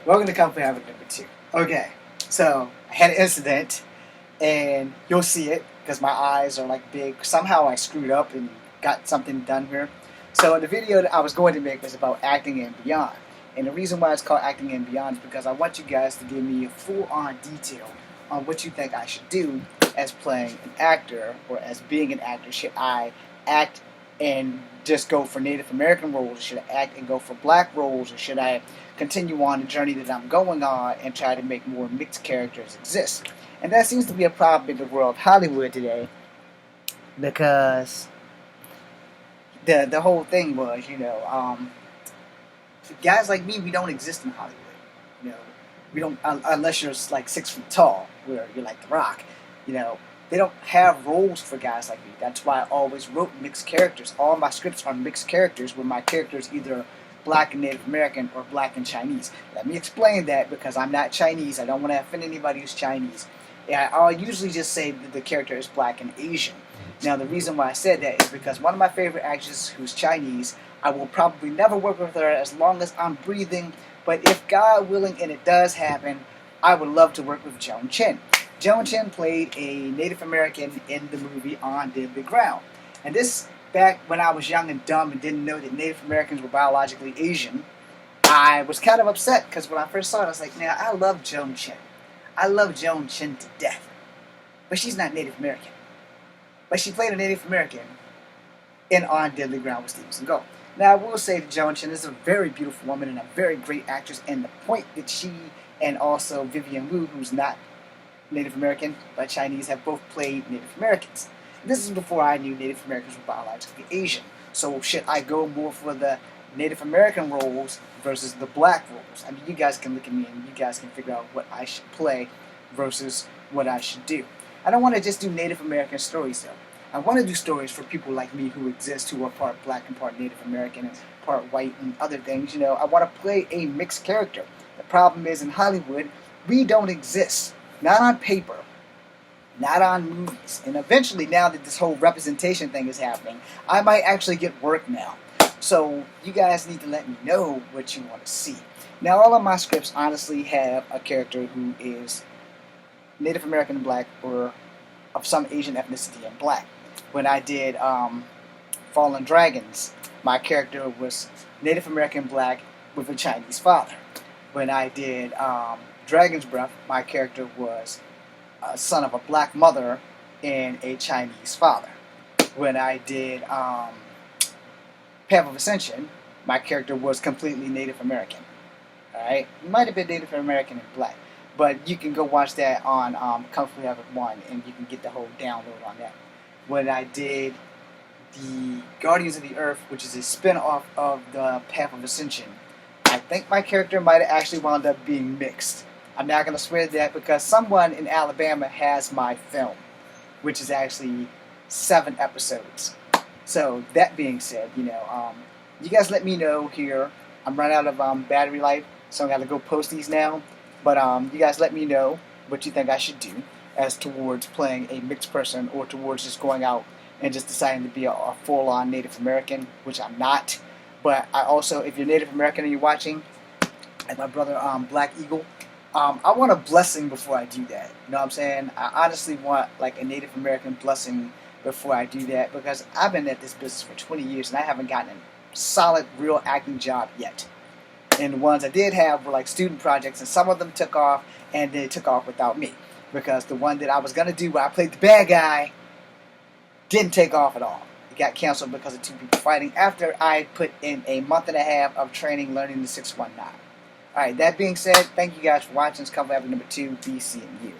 Welcome to Company Habit number 2. Okay, so I had an incident, and you'll see it because my eyes are like big. Somehow I screwed up and got something done here. So the video that I was going to make was about acting and beyond. And the reason why it's called Acting and Beyond is because I want you guys to give me a full-on detail on what you think I should do as playing an actor or as being an actor. Should I act and just go for Native American roles? Should I act and go for black roles? Or should I continue on the journey that I'm going on and try to make more mixed characters exist? And that seems to be a problem in the world of Hollywood today, because the whole thing was, guys like me, we don't exist in Hollywood. We don't, unless you're like 6 feet tall, where you're like The Rock. They don't have roles for guys like me. That's why I always wrote mixed characters. All my scripts are mixed characters, where my characters either black and Native American or black and Chinese. Let me explain that, because I'm not Chinese. I don't want to offend anybody who's Chinese. I'll usually just say that the character is black and Asian. Now, the reason why I said that is because one of my favorite actresses who's Chinese, I will probably never work with her as long as I'm breathing, but if God willing and it does happen, I would love to work with Joan Chen. Joan Chen played a Native American in the movie On Deadly Ground. And this, back when I was young and dumb and didn't know that Native Americans were biologically Asian, I was kind of upset, because when I first saw it, I was like, man, I love Joan Chen. I love Joan Chen to death. But she's not Native American. But she played a Native American in On Deadly Ground with Steven Seagal. Now, I will say that Joan Chen is a very beautiful woman and a very great actress, and the point that she and also Vivian Wu, who's not Native American but Chinese, have both played Native Americans. This is before I knew Native Americans were biologically Asian. So should I go more for the Native American roles versus the black roles? I mean, you guys can look at me and you guys can figure out what I should play versus what I should do. I don't want to just do Native American stories, though. I want to do stories for people like me who exist, who are part black and part Native American and part white and other things. I want to play a mixed character. The problem is, in Hollywood, we don't exist. Not on paper, not on movies. And eventually, now that this whole representation thing is happening, I might actually get work now. So you guys need to let me know what you want to see. Now, all of my scripts honestly have a character who is Native American and black, or of some Asian ethnicity and black. When I did Fallen Dragons, my character was Native American black with a Chinese father. When I did Dragon's Breath, my character was a son of a black mother and a Chinese father. When I did Path of Ascension, my character was completely Native American. Alright? He might have been Native American and black, but you can go watch that on Kung Fu Havoc 1, and you can get the whole download on that. When I did the Guardians of the Earth, which is a spin-off of the Path of Ascension, I think my character might have actually wound up being mixed. I'm not going to swear to that, because someone in Alabama has my film, which is actually 7 episodes. So, that being said, you guys let me know here. I'm running out of battery life, so I'm going to go post these now. But you guys let me know what you think I should do as towards playing a mixed person, or towards just going out and just deciding to be a full-on Native American, which I'm not. But I also, if you're Native American and you're watching, like my brother Black Eagle, I want a blessing before I do that. You know what I'm saying? I honestly want like a Native American blessing before I do that, because I've been at this business for 20 years and I haven't gotten a solid, real acting job yet. And the ones I did have were like student projects, and some of them took off, and they took off without me. Because the one that I was going to do where I played the bad guy didn't take off at all. It got canceled because of 2 people fighting after I put in a month and a half of training learning the 619. Alright, that being said, thank you guys for watching. This is Company Habit number 2. Be seeing you.